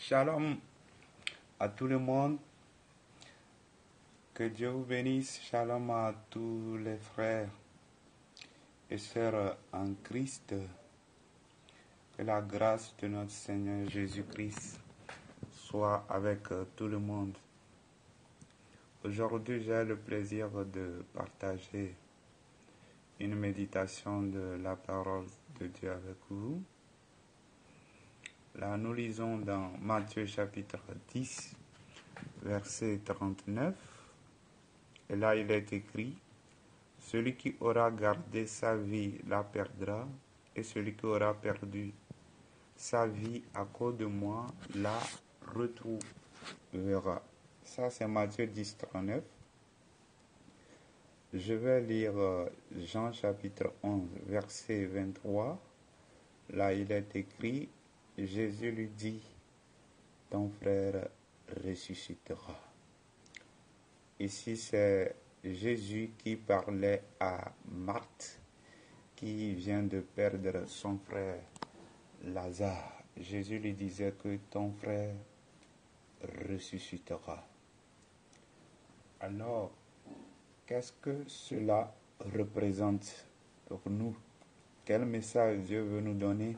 Shalom à tout le monde. Que Dieu vous bénisse. Shalom à tous les frères et sœurs en Christ. Que la grâce de notre Seigneur Jésus-Christ soit avec tout le monde. Aujourd'hui, j'ai le plaisir de partager une méditation de la parole de Dieu avec vous. Là, nous lisons dans Matthieu chapitre 10, verset 39. Et là, il est écrit, « Celui qui aura gardé sa vie la perdra, et celui qui aura perdu sa vie à cause de moi la retrouvera. » Ça, c'est Matthieu 10, 39. Je vais lire Jean chapitre 11, verset 23. Là, il est écrit, Jésus lui dit, « Ton frère ressuscitera. » Ici, c'est Jésus qui parlait à Marthe, qui vient de perdre son frère Lazare. Jésus lui disait que ton frère ressuscitera. Alors, qu'est-ce que cela représente pour nous? Quel message Dieu veut nous donner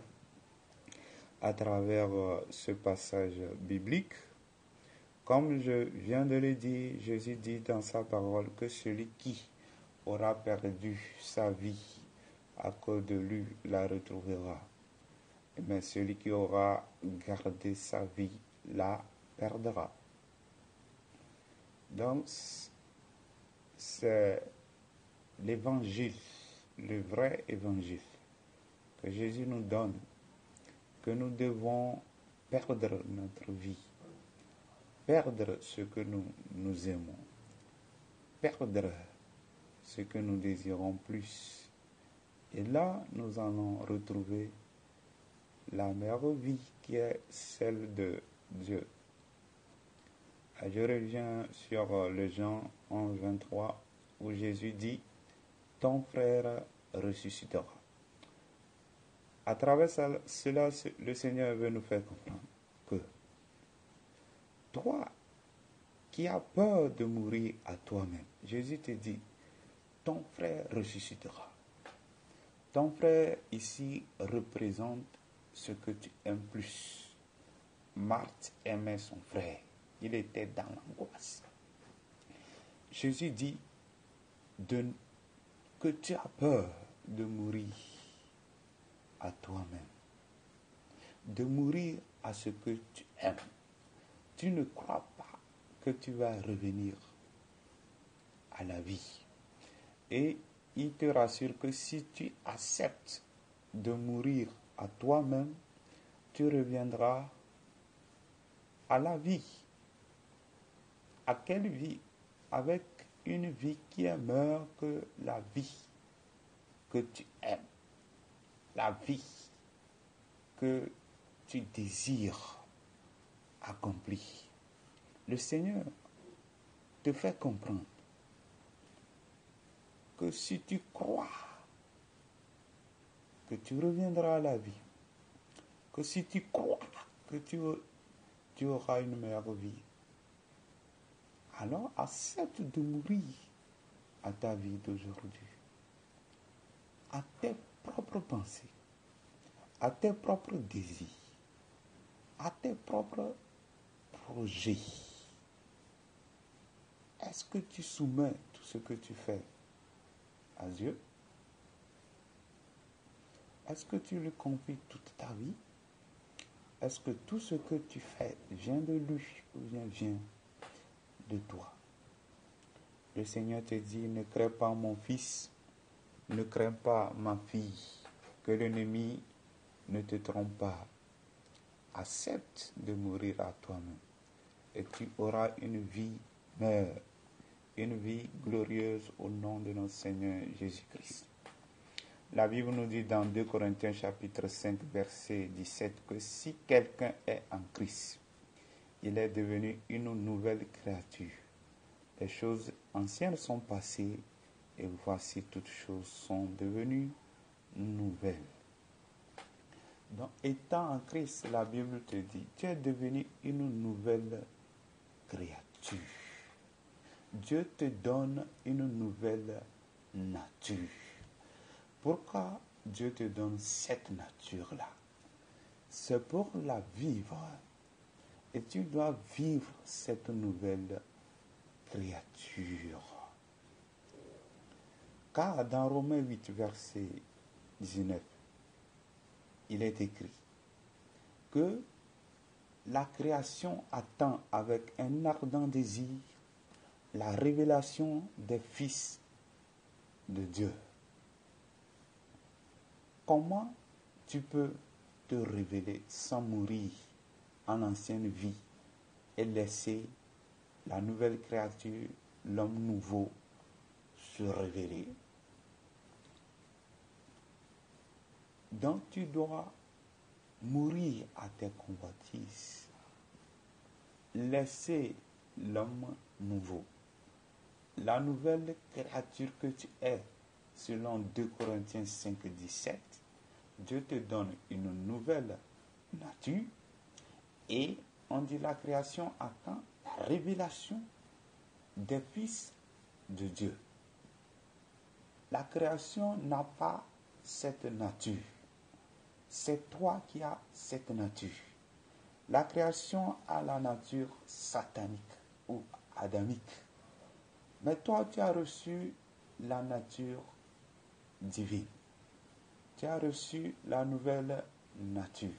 à travers ce passage biblique? Comme je viens de le dire, Jésus dit dans sa parole que celui qui aura perdu sa vie à cause de lui la retrouvera. Mais celui qui aura gardé sa vie la perdra. Donc, c'est l'évangile, le vrai évangile que Jésus nous donne, que nous devons perdre notre vie. Perdre ce que nous aimons, perdre ce que nous désirons plus. Et là, nous allons retrouver la meilleure vie qui est celle de Dieu. Je reviens sur le Jean 11, 23, où Jésus dit, « Ton frère ressuscitera. » À travers cela, le Seigneur veut nous faire comprendre que toi qui as peur de mourir à toi-même, Jésus te dit, ton frère ressuscitera. Ton frère ici représente ce que tu aimes plus. Marthe aimait son frère. Il était dans l'angoisse. Jésus dit que tu as peur de mourir à toi-même. De mourir à ce que tu aimes. Tu ne crois pas que tu vas revenir à la vie. Et il te rassure que si tu acceptes de mourir à toi-même, tu reviendras à la vie. À quelle vie? Avec une vie qui est meilleure que la vie que tu aimes. La vie que tu désires accomplir. Le Seigneur te fait comprendre que si tu crois que tu reviendras à la vie, que si tu crois que tu auras une meilleure vie, alors accepte de mourir à ta vie d'aujourd'hui, à tes propres pensées, à tes propres désirs, à tes propres projets. Est-ce que tu soumets tout ce que tu fais à Dieu? Est-ce que tu lui confies toute ta vie? Est-ce que tout ce que tu fais vient de lui ou vient de toi? Le Seigneur te dit, ne crains pas mon fils, ne crains pas ma fille, que l'ennemi ne te trompe pas. Accepte de mourir à toi-même et tu auras une vie meilleure, une vie glorieuse au nom de notre Seigneur Jésus-Christ. La Bible nous dit dans 2 Corinthiens chapitre 5 verset 17 que si quelqu'un est en Christ, il est devenu une nouvelle créature. Les choses anciennes sont passées et voici toutes choses sont devenues nouvelles. Donc, étant en Christ, la Bible te dit, tu es devenu une nouvelle créature. Dieu te donne une nouvelle nature. Pourquoi Dieu te donne cette nature-là? C'est pour la vivre. Et tu dois vivre cette nouvelle créature. Car dans Romains 8, verset 19, il est écrit que la création attend avec un ardent désir la révélation des fils de Dieu. Comment tu peux te révéler sans mourir en ancienne vie et laisser la nouvelle créature, l'homme nouveau, se révéler? Donc tu dois mourir à tes convoitises, laisser l'homme nouveau, la nouvelle créature que tu es, selon 2 Corinthiens 5, 17, Dieu te donne une nouvelle nature et on dit la création attend la révélation des fils de Dieu. La création n'a pas cette nature. C'est toi qui as cette nature. La création a la nature satanique ou adamique. Mais toi, tu as reçu la nature divine. Tu as reçu la nouvelle nature.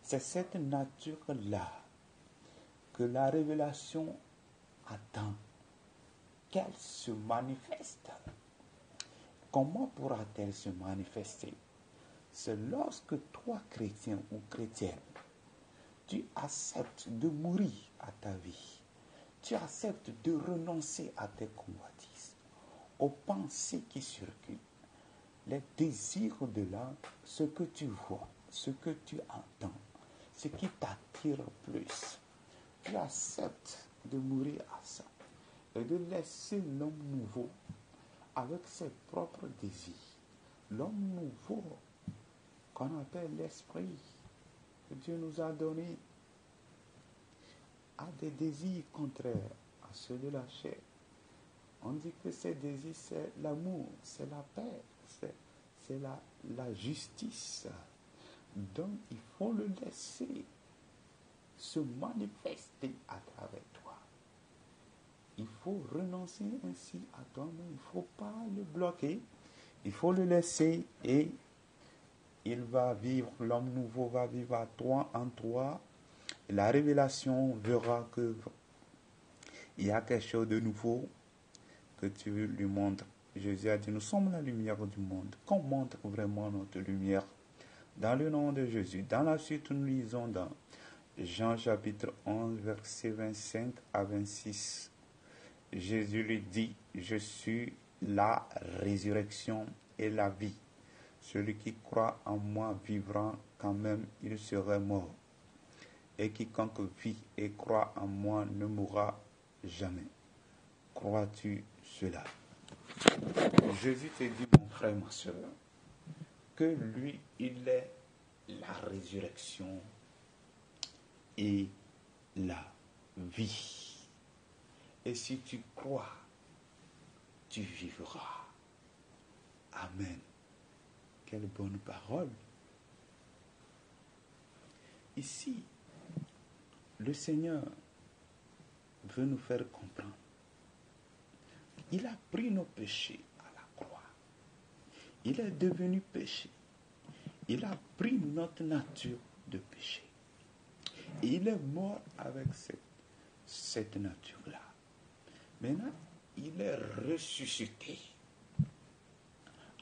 C'est cette nature-là que la révélation attend qu'elle se manifeste. Comment pourra-t-elle se manifester? C'est lorsque toi, chrétien ou chrétienne, tu acceptes de mourir à ta vie. Tu acceptes de renoncer à tes convoitises, aux pensées qui circulent, les désirs de l'âme, ce que tu vois, ce que tu entends, ce qui t'attire plus. Tu acceptes de mourir à ça et de laisser l'homme nouveau avec ses propres désirs. L'homme nouveau qu'on appelle l'esprit que Dieu nous a donné a des désirs contraires à ceux de la chair. On dit que ces désirs, c'est l'amour, c'est la paix, c'est la justice. Donc, il faut le laisser se manifester à travers toi. Il faut renoncer ainsi à toi-même. Il ne faut pas le bloquer. Il faut le laisser et il va vivre, l'homme nouveau va vivre à toi, en toi. Et la révélation verra que il y a quelque chose de nouveau que tu lui montres. Jésus a dit, nous sommes la lumière du monde. Qu'on montre vraiment notre lumière dans le nom de Jésus. Dans la suite, nous lisons dans Jean chapitre 11, versets 25 à 26. Jésus lui dit, je suis la résurrection et la vie. Celui qui croit en moi vivra quand même il serait mort. Et quiconque vit et croit en moi ne mourra jamais. Crois-tu cela? Jésus te dit, mon frère, ma soeur, que lui, il est la résurrection et la vie. Et si tu crois, tu vivras. Amen. Quelle bonne parole. Ici, le Seigneur veut nous faire comprendre. Il a pris nos péchés à la croix. Il est devenu péché. Il a pris notre nature de péché. Et il est mort avec cette nature-là. Maintenant, il est ressuscité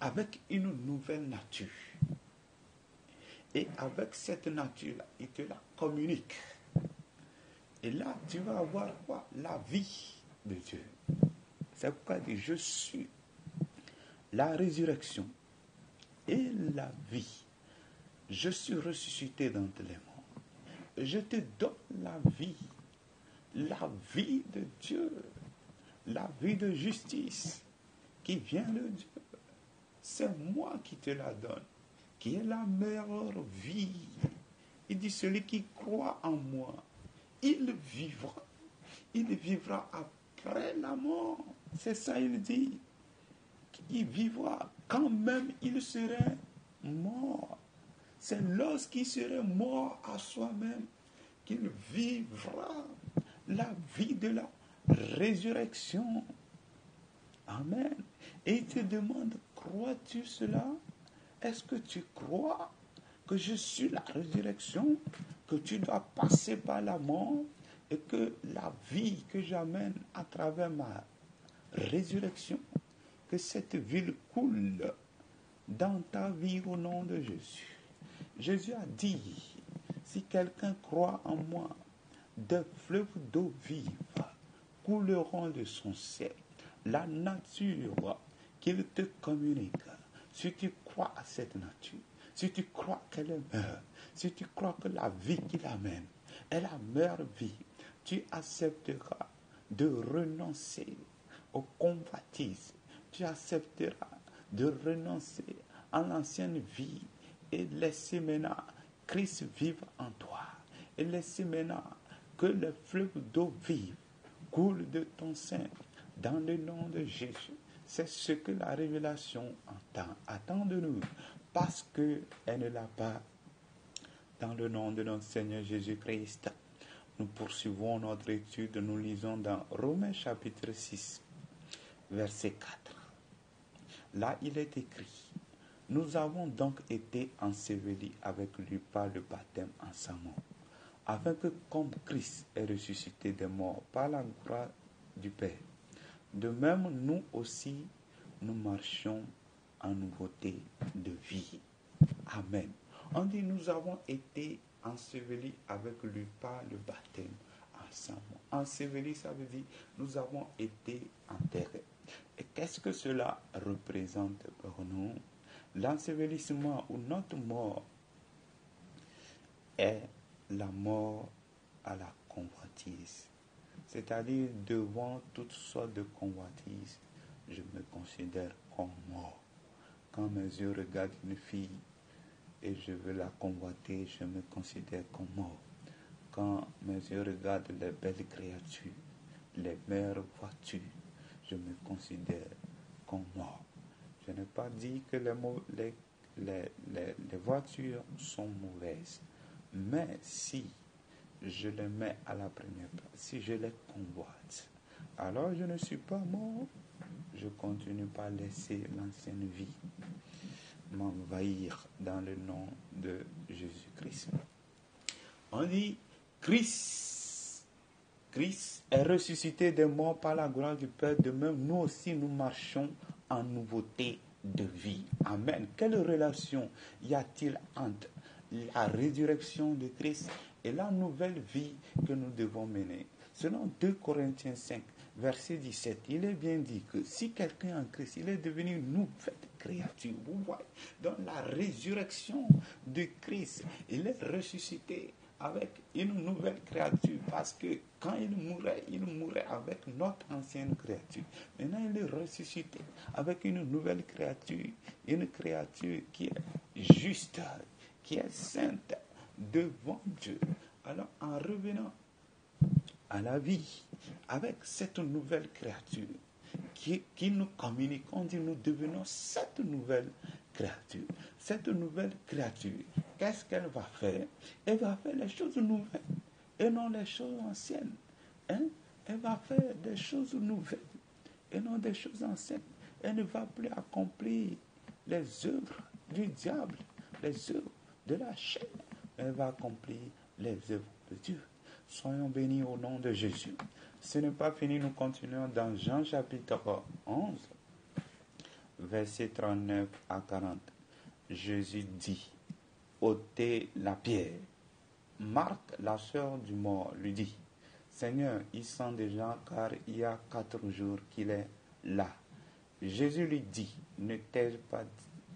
avec une nouvelle nature. Et avec cette nature-là, il te la communique. Et là, tu vas avoir quoi? La vie de Dieu. C'est pourquoi il dit, je suis la résurrection et la vie. Je suis ressuscité d'entre les morts. Je te donne la vie de Dieu, la vie de justice qui vient de Dieu. C'est moi qui te la donne. qui est la meilleure vie. Il dit, celui qui croit en moi, il vivra. Il vivra après la mort. C'est ça, il dit. Il vivra quand même il serait mort. C'est lorsqu'il serait mort à soi-même qu'il vivra la vie de la résurrection. Amen. Et il te demande, crois-tu cela? Est-ce que tu crois que je suis la résurrection, que tu dois passer par la mort et que la vie que j'amène à travers ma résurrection, que cette vie coule dans ta vie au nom de Jésus. Jésus a dit, si quelqu'un croit en moi, des fleuves d'eau vive couleront de son ciel. La nature qu'il te communique, si tu crois à cette nature, si tu crois qu'elle est meilleure, si tu crois que la vie qu'il amène est la meilleure vie, tu accepteras de renoncer au convoitises, tu accepteras de renoncer à l'ancienne vie et laisser maintenant Christ vivre en toi. Et laisser maintenant que les fleuves d'eau vive coulent de ton sein dans le nom de Jésus. C'est ce que la révélation attend de nous, parce qu'elle ne l'a pas. Dans le nom de notre Seigneur Jésus-Christ, nous poursuivons notre étude. Nous lisons dans Romains chapitre 6, verset 4. Là, il est écrit, « Nous avons donc été ensevelis avec lui par le baptême en sa mort, afin que comme Christ est ressuscité des morts par la gloire du Père, de même nous aussi, nous marchions en nouveauté de vie. » Amen. On dit, nous avons été ensevelis avec lui par le baptême en sa mort. Ensevelis, ça veut dire, nous avons été enterrés. Et qu'est-ce que cela représente pour nous? L'ensevelissement ou notre mort est la mort à la convoitise. C'est-à-dire, devant toutes sortes de convoitises, je me considère comme mort. Quand mes yeux regardent une fille et je veux la convoiter, je me considère comme mort. Quand mes yeux regardent les belles créatures, les meilleures voitures, je me considère comme mort. Je n'ai pas dit que les voitures sont mauvaises, mais si je les mets à la première place, si je les convoite, alors je ne suis pas mort. Je continue par laisser l'ancienne vie m'envahir dans le nom de Jésus-Christ. On dit, Christ est ressuscité des morts par la gloire du Père. De même, nous aussi, nous marchons en nouveauté de vie. Amen. Quelle relation y a-t-il entre la résurrection de Christ et la nouvelle vie que nous devons mener? Selon 2 Corinthiens 5, verset 17, il est bien dit que si quelqu'un est en Christ, il est devenu une nouvelle créature. Vous voyez, dans la résurrection de Christ, il est ressuscité avec une nouvelle créature, parce que quand il mourait avec notre ancienne créature. Maintenant, il est ressuscité avec une nouvelle créature, une créature qui est juste, qui est sainte devant Dieu. Alors, en revenant à la vie avec cette nouvelle créature qui nous communique, on dit nous devenons cette nouvelle créature. Cette nouvelle créature, qu'est-ce qu'elle va faire? Elle va faire les choses nouvelles et non les choses anciennes. Elle va faire des choses nouvelles et non des choses anciennes. Elle ne va plus accomplir les œuvres du diable, les œuvres de la chair. Elle va accomplir les œuvres de Dieu. Soyons bénis au nom de Jésus. Ce n'est pas fini, nous continuons dans Jean chapitre 11, versets 39 à 40. Jésus dit, ôtez la pierre. Marthe, la sœur du mort, lui dit, Seigneur, il sent déjà car il y a 4 jours qu'il est là. Jésus lui dit, ne t'ai-je pas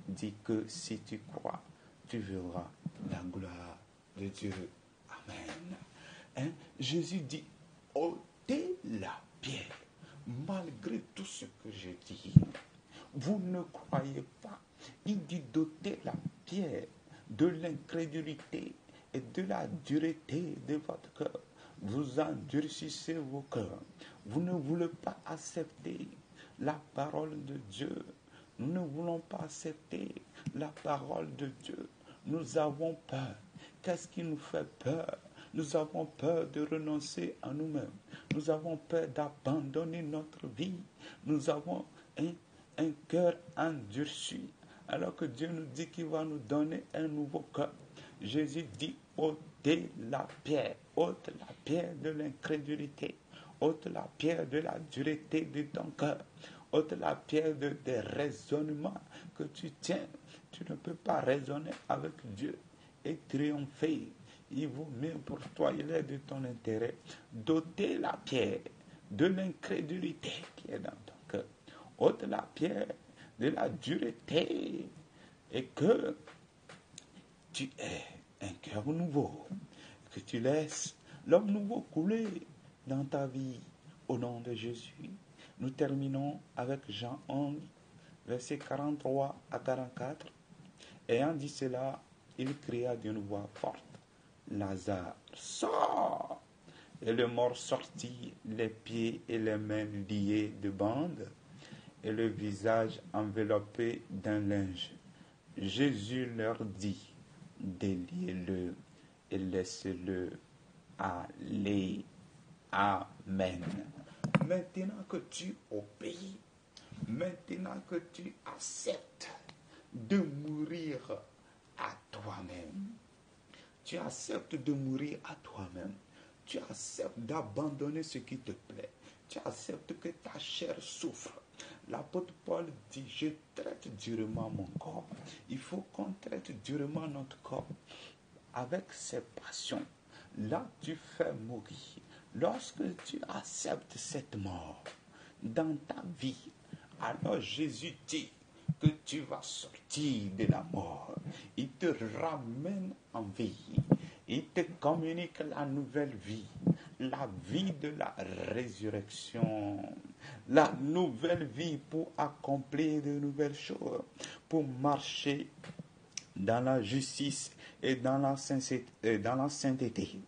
dit que si tu crois, tu verras la gloire de Dieu. Amen. Jésus dit, ôtez la pierre. Malgré tout ce que je dis, vous ne croyez pas. Il dit d'ôter la pierre de l'incrédulité et de la dureté de votre cœur. Vous endurcissez vos cœurs. Vous ne voulez pas accepter la parole de Dieu. Nous ne voulons pas accepter la parole de Dieu. Nous avons peur. Qu'est-ce qui nous fait peur? Nous avons peur de renoncer à nous-mêmes. Nous avons peur d'abandonner notre vie. Nous avons un cœur endurci. Alors que Dieu nous dit qu'il va nous donner un nouveau cœur. Jésus dit, ôtez la pierre de l'incrédulité, ôte la pierre de la dureté de ton cœur, ôte la pierre des raisonnements que tu tiens. Tu ne peux pas raisonner avec Dieu et triompher. Il vaut mieux pour toi, il est de ton intérêt, d'ôter la pierre de l'incrédulité qui est dans ton cœur. Ôte la pierre de la dureté et que tu aies un cœur nouveau, que tu laisses l'homme nouveau couler dans ta vie au nom de Jésus. Nous terminons avec Jean 11, versets 43 à 44. Ayant dit cela, il cria d'une voix forte, Lazare, sors! Et le mort sortit, les pieds et les mains liés de bandes, et le visage enveloppé d'un linge. Jésus leur dit, déliez-le et laissez-le aller. Amen. Maintenant que tu obéis, maintenant que tu acceptes de mourir à toi-même, tu acceptes de mourir à toi-même, tu acceptes d'abandonner ce qui te plaît, tu acceptes que ta chair souffre. L'apôtre Paul dit, je traite durement mon corps. Il faut qu'on traite durement notre corps avec ses passions. Là, tu fais mourir. Lorsque tu acceptes cette mort dans ta vie, alors Jésus dit que tu vas sortir de la mort. Il te ramène en vie. Il te communique la nouvelle vie, la vie de la résurrection, la nouvelle vie pour accomplir de nouvelles choses, pour marcher dans la justice et dans la sainteté.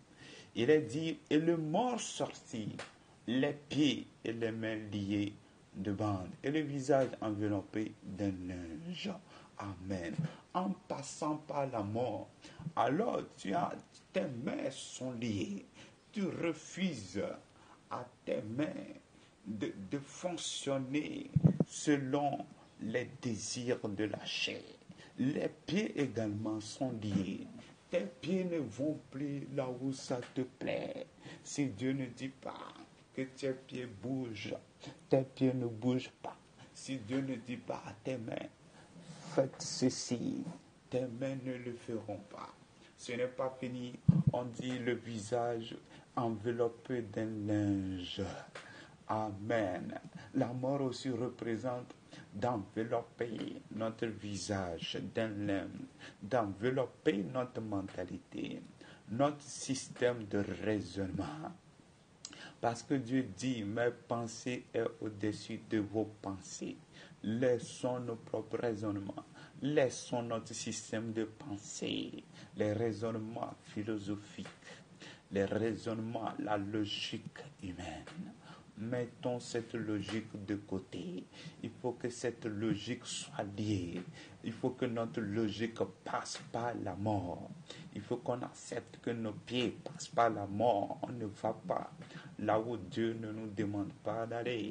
Il est dit, et le mort sortit, les pieds et les mains liés de bandes, et le visage enveloppé d'un linge. Amen. En passant par la mort, alors tes mains sont liées. Tu refuses à tes mains de fonctionner selon les désirs de la chair. Les pieds également sont liés. Tes pieds ne vont plus là où ça te plaît. Si Dieu ne dit pas que tes pieds bougent, tes pieds ne bougent pas. Si Dieu ne dit pas à tes mains, faites ceci, tes mains ne le feront pas. Ce n'est pas fini. On dit le visage enveloppé d'un linge. Amen. La mort aussi représente d'envelopper notre visage d'un linge, d'envelopper notre mentalité, notre système de raisonnement. Parce que Dieu dit, mes pensées sont au-dessus de vos pensées. Laissons nos propres raisonnements. Laissons notre système de pensée, les raisonnements philosophiques, les raisonnements, la logique humaine. Mettons cette logique de côté. Il faut que cette logique soit liée. Il faut que notre logique passe par la mort. Il faut qu'on accepte que nos pieds passent par la mort. On ne va pas là où Dieu ne nous demande pas d'aller.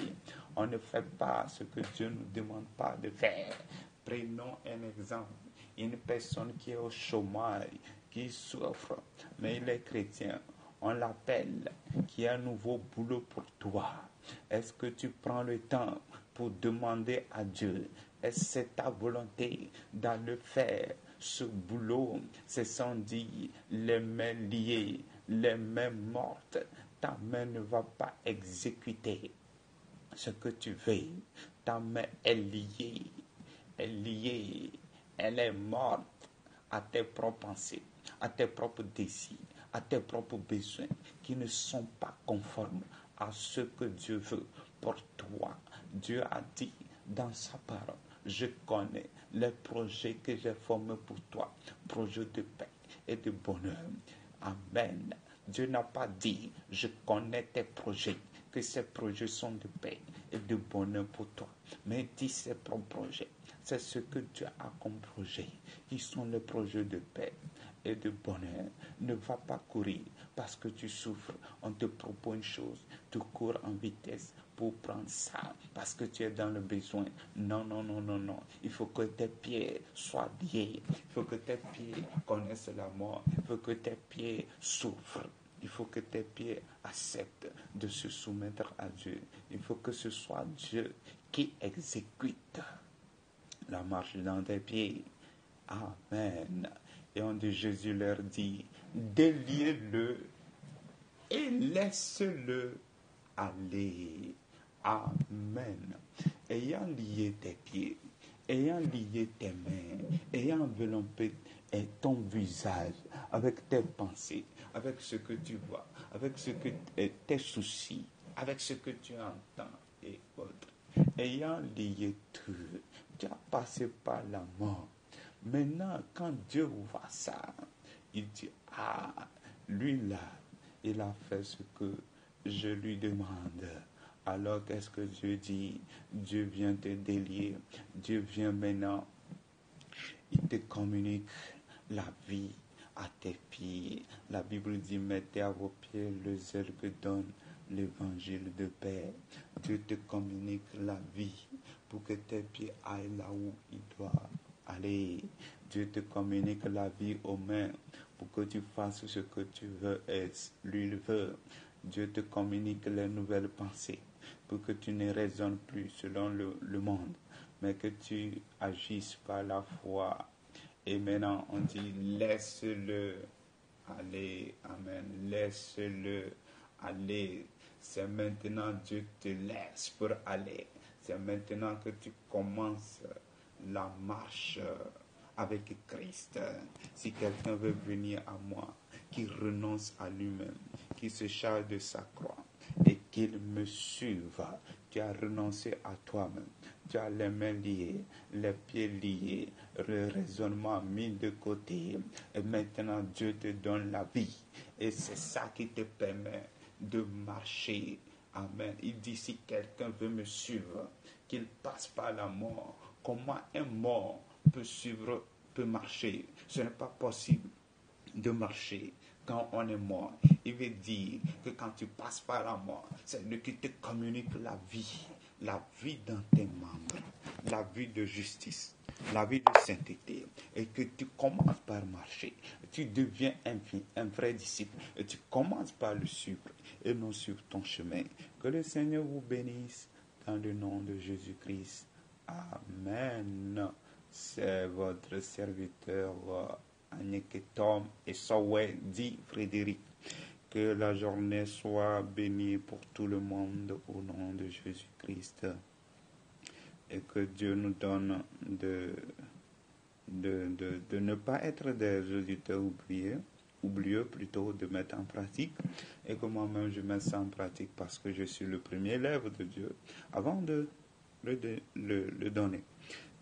On ne fait pas ce que Dieu ne nous demande pas de faire. Prenons un exemple. Une personne qui est au chômage, qui souffre, mais il est chrétien. On l'appelle, qui a un nouveau boulot pour toi. Est-ce que tu prends le temps pour demander à Dieu, est-ce que c'est ta volonté d'aller faire ce boulot? C'est sans dire les mains liées, les mains mortes. Ta main ne va pas exécuter ce que tu veux. Ta main est liée, elle est morte à tes propres pensées, à tes propres désirs, à tes propres besoins qui ne sont pas conformes à ce que Dieu veut pour toi. Dieu a dit dans sa parole, Je connais les projets que j'ai formés pour toi, projets de paix et de bonheur. Amen. Dieu n'a pas dit, je connais tes projets, que ces projets sont de paix et de bonheur pour toi. Mais il dit ses propres projets. C'est ce que Dieu a comme projet. Ils sont les projets de paix et de bonheur. Ne va pas courir parce que tu souffres. On te propose une chose, tu cours en vitesse pour prendre ça parce que tu es dans le besoin. Non, non, non, non, non. Il faut que tes pieds soient liés. Il faut que tes pieds connaissent la mort. Il faut que tes pieds souffrent. Il faut que tes pieds acceptent de se soumettre à Dieu. Il faut que ce soit Dieu qui exécute la marche dans tes pieds. Amen. Et on dit, Jésus leur dit, déliez-le et laisse-le aller. Amen. Ayant lié tes pieds, ayant lié tes mains, ayant enveloppé ton visage avec tes pensées, avec ce que tu vois, avec ce que tes soucis, avec ce que tu entends et autres, ayant lié tout, tu as passé par la mort. Maintenant, quand Dieu voit ça, il dit, ah, lui là, il a fait ce que je lui demande. Alors qu'est-ce que Dieu dit? Dieu vient te délier. Dieu vient maintenant, il te communique la vie à tes pieds. La Bible dit, mettez à vos pieds le zèle que donne l'évangile de paix. Dieu te communique la vie pour que tes pieds aillent là où ils doivent aller. Dieu te communique la vie aux mains pour que tu fasses ce que tu veux et lui le veut. Dieu te communique les nouvelles pensées pour que tu ne raisonnes plus selon le monde, mais que tu agisses par la foi. Et maintenant, on dit, laisse-le aller. Amen. Laisse-le aller. C'est maintenant Dieu te laisse pour aller. C'est maintenant que tu commences la marche avec Christ. Si quelqu'un veut venir à moi, qui renonce à lui-même, qui se charge de sa croix et qu'il me suive, tu as renoncé à toi-même. Tu as les mains liées, les pieds liés, le raisonnement mis de côté. Et maintenant, Dieu te donne la vie. Et c'est ça qui te permet de marcher. Amen. Il dit, si quelqu'un veut me suivre, qu'il passe par la mort. Comment un mort peut marcher? Ce n'est pas possible de marcher quand on est mort. Il veut dire que quand tu passes par la mort, c'est lui qui te communique la vie dans tes membres, la vie de justice, la vie de sainteté, et que tu commences par marcher. Tu deviens un vrai disciple, et tu commences par le suivre, et non sur ton chemin. Que le Seigneur vous bénisse dans le nom de Jésus-Christ. Amen. C'est votre serviteur Agneketom et Saoué dit Frédéric. Que la journée soit bénie pour tout le monde au nom de Jésus-Christ. Et que Dieu nous donne de ne pas être des auditeurs oublieux plutôt, de mettre en pratique. Et que moi-même je mette ça en pratique parce que je suis le premier élève de Dieu avant de le donner.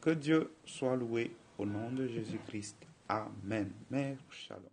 Que Dieu soit loué au nom de Jésus-Christ. Amen. Mère, shalom.